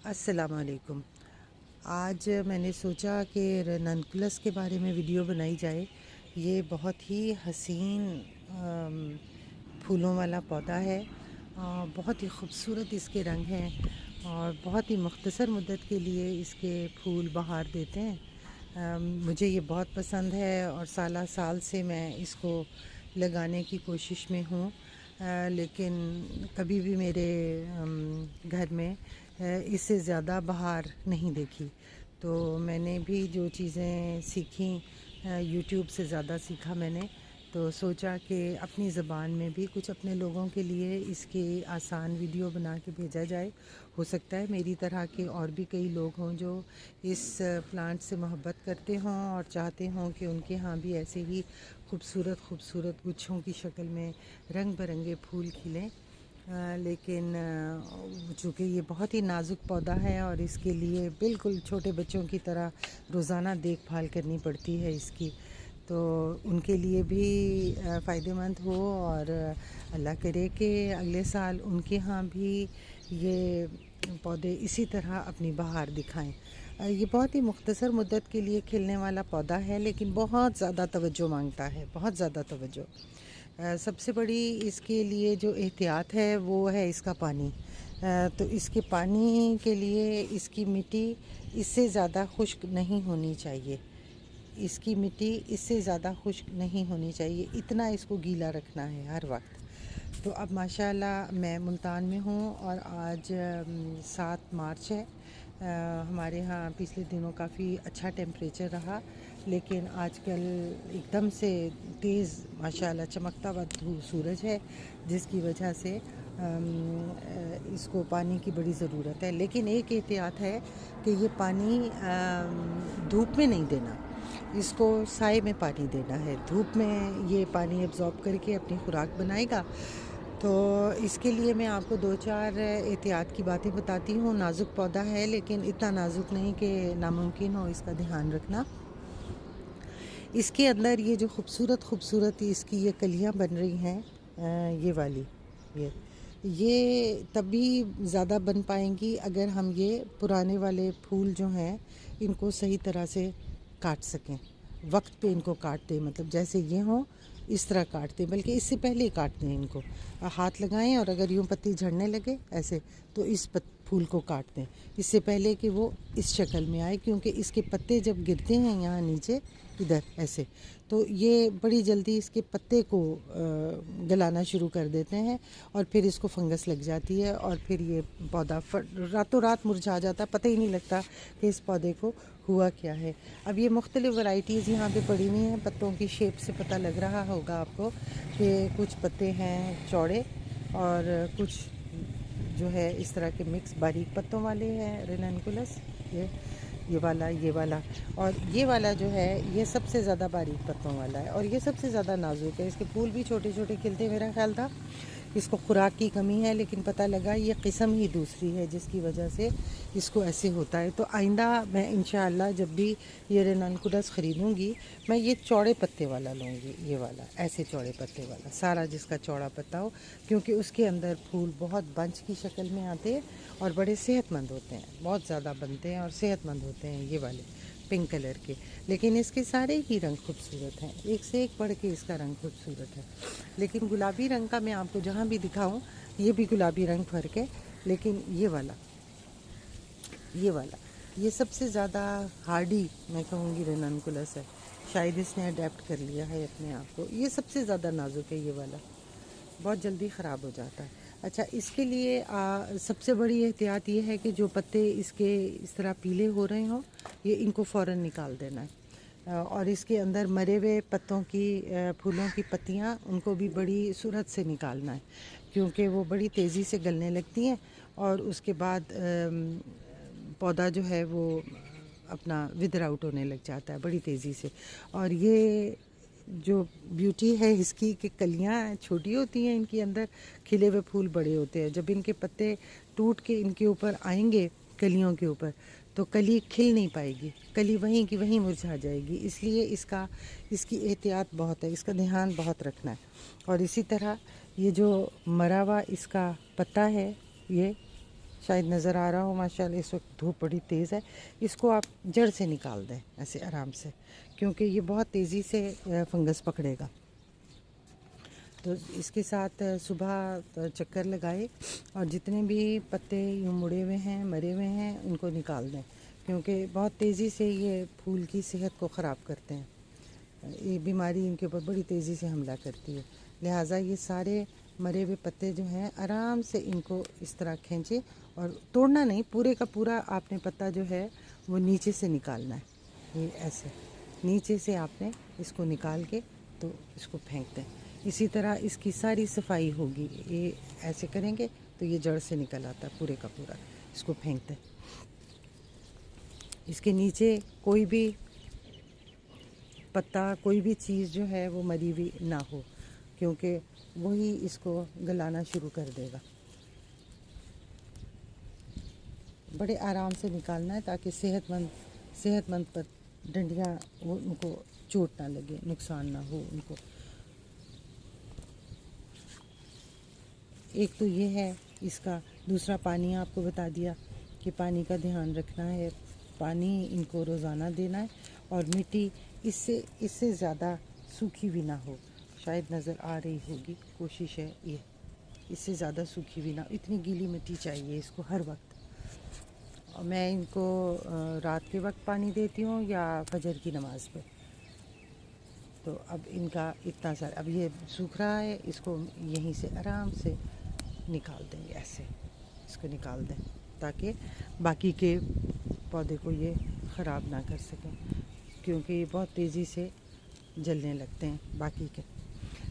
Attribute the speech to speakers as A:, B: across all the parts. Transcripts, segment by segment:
A: السلام علیکم۔ آج میں نے سوچا کہ رننکولس کے بارے میں ویڈیو بنائی جائے۔ یہ بہت ہی حسین پھولوں والا پودا ہے، بہت ہی خوبصورت اس کے رنگ ہیں اور بہت ہی مختصر مدت کے لیے اس کے پھول بہار دیتے ہیں۔ مجھے یہ بہت پسند ہے اور سالہ سال سے میں اس کو لگانے کی کوشش میں ہوں، لیکن کبھی بھی میرے گھر میں اس سے زیادہ بہار نہیں دیکھی۔ تو میں نے بھی جو چیزیں سیکھیں یوٹیوب سے زیادہ سیکھا میں نے، تو سوچا کہ اپنی زبان میں بھی کچھ اپنے لوگوں کے لیے اس کی آسان ویڈیو بنا کے بھیجا جائے۔ ہو سکتا ہے میری طرح کے اور بھی کئی لوگ ہوں جو اس پلانٹ سے محبت کرتے ہوں اور چاہتے ہوں کہ ان کے ہاں بھی ایسے ہی خوبصورت گچھوں کی شکل میں رنگ برنگے پھول کھلیں۔ لیکن چونکہ یہ بہت ہی نازک پودا ہے اور اس کے لیے بالکل چھوٹے بچوں کی طرح روزانہ دیکھ بھال کرنی پڑتی ہے اس کی، تو ان کے لیے بھی فائدہ مند ہو اور اللہ کرے کہ اگلے سال ان کے ہاں بھی یہ پودے اسی طرح اپنی بہار دکھائیں۔ یہ بہت ہی مختصر مدت کے لیے کھلنے والا پودا ہے، لیکن بہت زیادہ توجہ مانگتا ہے، بہت زیادہ توجہ۔ سب سے بڑی اس کے لیے جو احتیاط ہے وہ ہے اس کا پانی۔ تو اس کے پانی کے لیے اس کی مٹی اس سے زیادہ خشک نہیں ہونی چاہیے، اس کی مٹی اس سے زیادہ خشک نہیں ہونی چاہیے، اتنا اس کو گیلا رکھنا ہے ہر وقت۔ تو اب ماشاءاللہ میں ملتان میں ہوں اور آج 7 مارچ ہے۔ ہمارے ہاں پچھلے دنوں کافی اچھا ٹیمپریچر رہا، لیکن آج کل ایک دم سے تیز ماشاءاللہ چمکتا ہوا سورج ہے، جس کی وجہ سے اس کو پانی کی بڑی ضرورت ہے۔ لیکن ایک احتیاط ہے کہ یہ پانی دھوپ میں نہیں دینا، اس کو سائے میں پانی دینا ہے۔ دھوپ میں یہ پانی ایبزارب کر کے اپنی خوراک بنائے گا۔ تو اس کے لیے میں آپ کو 2-4 احتیاط کی باتیں بتاتی ہوں۔ نازک پودا ہے لیکن اتنا نازک نہیں کہ ناممکن ہو اس کا دھیان رکھنا۔ اس کے اندر یہ جو خوبصورت اس کی یہ کلیاں بن رہی ہیں، یہ والی یہ تبھی زیادہ بن پائیں گی اگر ہم یہ پرانے والے پھول جو ہیں ان کو صحیح طرح سے کاٹ سکیں، وقت پہ ان کو کاٹ دیں، مطلب جیسے یہ ہوں اس طرح کاٹ دیں، بلکہ اس سے پہلے ہی کاٹ دیں، ان کو ہاتھ لگائیں اور اگر یوں پتی جھڑنے لگے ایسے تو اس پھول کو کاٹ دیں، اس سے پہلے کہ وہ اس شکل میں آئے، کیونکہ اس کے پتے جب گرتے ہیں یہاں نیچے ادھر ایسے، تو یہ بڑی جلدی اس کے پتے کو گلانا شروع کر دیتے ہیں اور پھر اس کو فنگس لگ جاتی ہے اور پھر یہ پودا راتوں رات مرجھا جاتا ہے، پتہ ہی نہیں لگتا کہ اس پودے کو ہوا کیا ہے۔ اب یہ مختلف ورائٹیز یہاں پہ پڑی ہوئی ہیں، پتوں کی شیپ سے پتہ لگ رہا ہوگا آپ کو کہ کچھ پتے ہیں چوڑے اور کچھ جو ہے اس طرح کے مکس باریک پتوں والے ہیں رننکولس، یہ والا اور یہ والا جو ہے یہ سب سے زیادہ باریک پتوں والا ہے اور یہ سب سے زیادہ نازک ہے۔ اس کے پھول بھی چھوٹے چھوٹے کھلتے، میرا خیال تھا اس کو خوراک کی کمی ہے، لیکن پتہ لگا یہ قسم ہی دوسری ہے جس کی وجہ سے اس کو ایسے ہوتا ہے۔ تو آئندہ میں انشاءاللہ جب بھی یہ رننکولس خریدوں گی میں یہ چوڑے پتے والا لوں گی، یہ والا ایسے چوڑے پتے والا سارا جس کا چوڑا پتا ہو، کیونکہ اس کے اندر پھول بہت بنچ کی شکل میں آتے ہیں اور بڑے صحت مند ہوتے ہیں، بہت زیادہ بنتے ہیں اور صحت مند ہوتے ہیں یہ والے پنک کلر کے۔ لیکن اس کے سارے ہی رنگ خوبصورت ہیں، ایک سے ایک بڑھ کے اس کا رنگ خوبصورت ہے۔ لیکن گلابی رنگ کا میں آپ کو جہاں بھی دکھاؤں یہ بھی گلابی رنگ فرق ہے، لیکن یہ والا یہ سب سے زیادہ ہارڈی میں کہوں گی رننکولس ہے، شاید اس نے اڈیپٹ کر لیا ہے اپنے آپ کو۔ یہ سب سے زیادہ نازک ہے، یہ والا بہت جلدی خراب ہو جاتا ہے۔ اچھا، اس کے لیے سب سے بڑی احتیاط یہ ہے کہ جو پتے اس کے اس طرح پیلے ہو رہے ہوں یہ ان کو فوراً نکال دینا ہے، اور اس کے اندر مرے ہوئے پتوں کی پھولوں کی پتیاں ان کو بھی بڑی سرعت سے نکالنا ہے، کیونکہ وہ بڑی تیزی سے گلنے لگتی ہیں اور اس کے بعد پودا جو ہے وہ اپنا ودر آؤٹ ہونے لگ جاتا ہے بڑی تیزی سے۔ اور یہ جو بیوٹی ہے اس کی کہ کلیاں چھوٹی ہوتی ہیں، ان کے اندر کھلے ہوئے پھول بڑے ہوتے ہیں، جب ان کے پتے ٹوٹ کے ان کے اوپر آئیں گے کلیوں کے اوپر تو کلی کھل نہیں پائے گی، کلی وہیں کی وہیں مرجھا جائے گی۔ اس لیے اس کی احتیاط بہت ہے، اس کا دھیان بہت رکھنا ہے۔ اور اسی طرح یہ جو مرا ہوا اس کا پتا ہے شاید نظر آ رہا ہو ماشاءاللہ، اس وقت دھوپ بڑی تیز ہے. اس کو آپ جڑ سے نکال دیں ایسے آرام سے، کیونکہ یہ بہت تیزی سے فنگس پکڑے گا. تو اس کے ساتھ صبح چکر لگائے اور جتنے بھی پتے یوں مڑے ہوئے ہیں مرے ہوئے ہیں ان کو نکال دیں، کیونکہ بہت تیزی سے یہ پھول کی صحت کو خراب کرتے ہیں. یہ بیماری ان کے اوپر بڑی تیزی سے حملہ کرتی ہے. لہٰذا یہ سارے مرے ہوئے پتے جو ہیں آرام سے ان کو اس طرح کھینچے، اور توڑنا نہیں، پورے کا پورا آپ نے پتا جو ہے وہ نیچے سے نکالنا ہے. یہ ایسے نیچے سے آپ نے اس کو نکال کے تو اس کو پھینک دیں. اسی طرح اس کی ساری صفائی ہوگی. یہ ایسے کریں گے تو یہ جڑ سے نکل آتا ہے پورے کا پورا. اس کو پھینک دیں. اس کے نیچے کوئی بھی پتا، کوئی بھی چیز جو ہے وہ مری ہوئی نہ ہو، کیونکہ وہی اس کو گلانا شروع کر دے گا. بڑے آرام سے نکالنا ہے تاکہ صحت مند پر ڈنڈیاں وہ ان کو چوٹ نہ لگے، نقصان نہ ہو ان کو. ایک تو یہ ہے اس کا. دوسرا پانی آپ کو بتا دیا کہ پانی کا دھیان رکھنا ہے. پانی ان کو روزانہ دینا ہے، اور مٹی اس سے زیادہ سوکھی بھی نہ ہو. شاید نظر آ رہی ہوگی، کوشش ہے یہ اس سے زیادہ سوکھی بھی نہ ہو. اتنی گیلی مٹی چاہیے اس کو ہر وقت. میں ان کو رات کے وقت پانی دیتی ہوں یا فجر کی نماز پہ. تو اب ان کا اتنا سارا اب یہ سوکھ رہا ہے، اس کو یہیں سے آرام سے نکال دیں گے. ایسے اس کو نکال دیں تاکہ باقی کے پودے کو یہ خراب نہ کر سکیں، کیونکہ یہ بہت تیزی سے جلنے لگتے ہیں باقی کے.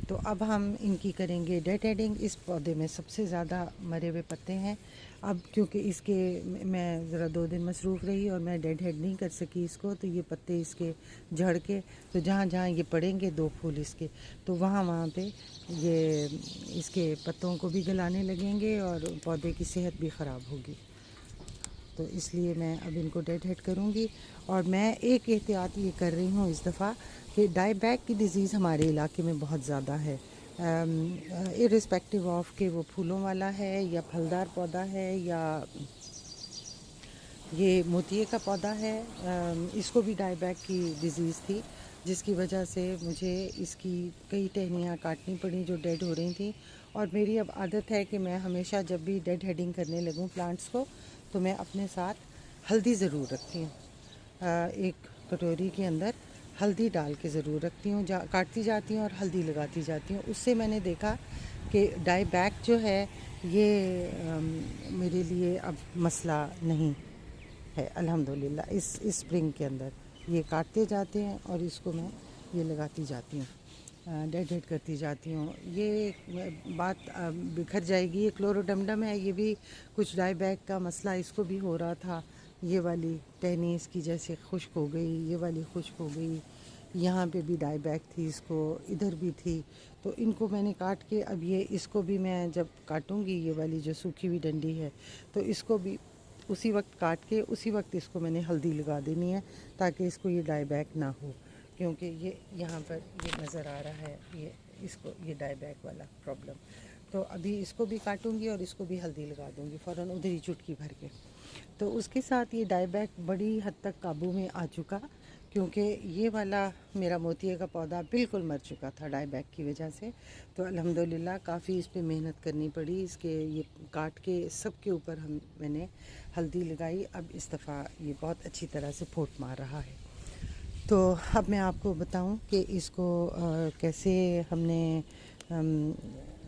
A: تو اب ہم ان کی کریں گے ڈیڈ ہیڈنگ. اس پودے میں سب سے زیادہ مرے ہوئے پتے ہیں. اب کیونکہ اس کے میں ذرا 2 دن مصروف رہی اور میں ڈیڈ ہیڈ نہیں کر سکی اس کو، تو یہ پتے اس کے جھڑ کے تو جہاں جہاں یہ پڑیں گے 2 پھول اس کے، تو وہاں پہ یہ اس کے پتوں کو بھی گلانے لگیں گے اور پودے کی صحت بھی خراب ہوگی. تو اس لیے میں اب ان کو ڈیڈ ہیڈ کروں گی. اور میں ایک احتیاط یہ کر رہی ہوں اس دفعہ کہ ڈائی بیک کی ڈیزیز ہمارے علاقے میں بہت زیادہ ہے، ارسپیکٹیو آف کہ وہ پھولوں والا ہے یا پھلدار پودا ہے یا یہ موتیے کا پودا ہے. اس کو بھی ڈائی بیک کی ڈیزیز تھی، جس کی وجہ سے مجھے اس کی کئی ٹہنیاں کاٹنی پڑیں جو ڈیڈ ہو رہی تھیں. اور میری اب عادت ہے کہ میں ہمیشہ جب بھی ڈیڈ ہیڈنگ کرنے لگوں پلانٹس کو تو میں اپنے ساتھ ہلدی ضرور رکھتی ہوں. ایک کٹوری کے اندر ہلدی ڈال کے ضرور رکھتی ہوں. کاٹتی جاتی ہوں اور ہلدی لگاتی جاتی ہوں. اس سے میں نے دیکھا کہ ڈائی بیک جو ہے یہ میرے لیے اب مسئلہ نہیں ہے الحمدللہ. اس اسپرنگ کے اندر یہ کاٹتے جاتے ہیں اور اس کو میں یہ لگاتی جاتی ہوں، ڈیڈ ہیڈ کرتی جاتی ہوں. یہ بات بکھر جائے گی. یہ کلوروڈمڈم ہے، یہ بھی کچھ ڈائی بیک کا مسئلہ اس کو بھی ہو رہا تھا. یہ والی ٹہنی اس کی جیسے خشک ہو گئی، یہ والی خشک ہو گئی. یہاں پہ بھی ڈائی بیک تھی اس کو، ادھر بھی تھی. تو ان کو میں نے کاٹ کے اب یہ اس کو بھی میں جب کاٹوں گی، یہ والی جو سوکھی ہوئی ڈنڈی ہے، تو اس کو بھی اسی وقت کاٹ کے اسی وقت اس کو میں نے ہلدی لگا دینی ہے تاکہ اس کو یہ ڈائی بیک نہ ہو. کیونکہ یہ یہاں پر یہ نظر آ رہا ہے اس کو یہ ڈائی بیک والا پرابلم. تو ابھی اس کو بھی کاٹوں گی اور اس کو بھی ہلدی لگا دوں گی فوراً ادھر ہی چٹکی بھر کے. تو اس کے ساتھ یہ ڈائی بیک بڑی حد تک قابو میں آ چکا، کیونکہ یہ والا میرا موتیے کا پودا بالکل مر چکا تھا ڈائی بیک کی وجہ سے. تو الحمدللہ کافی اس پہ محنت کرنی پڑی. اس کے یہ کاٹ کے سب کے اوپر میں نے ہلدی لگائی. اب اس دفعہ یہ بہت اچھی طرح سے پھوٹ مار رہا ہے. تو اب میں آپ کو بتاؤں کہ اس کو کیسے ہم نے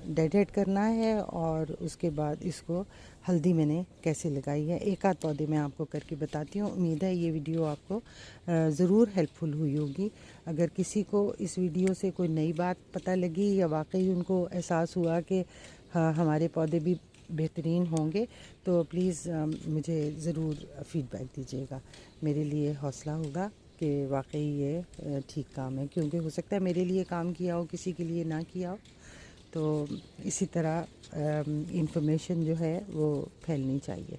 A: ڈیڈ ہیڈ کرنا ہے اور اس کے بعد اس کو ہلدی میں نے کیسے لگائی ہے. ایک آدھ پودے میں آپ کو کر کے بتاتی ہوں. امید ہے یہ ویڈیو آپ کو ضرور ہیلپ فل ہوئی ہوگی. اگر کسی کو اس ویڈیو سے کوئی نئی بات پتہ لگی یا واقعی ان کو احساس ہوا کہ ہمارے پودے بھی بہترین ہوں گے، تو پلیز مجھے ضرور فیڈ بیک دیجیے گا. میرے لیے حوصلہ ہوگا کہ واقعی یہ ٹھیک کام ہے، کیونکہ ہو سکتا ہے میرے لیے کام کیا ہو، کسی کے لیے نہ کیا ہو. تو اسی طرح انفارمیشن جو ہے وہ پھیلنی چاہیے.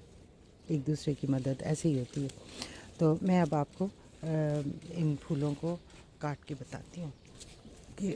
A: ایک دوسرے کی مدد ایسے ہی ہوتی ہے. تو میں اب آپ کو ان پھولوں کو کاٹ کے بتاتی ہوں کہ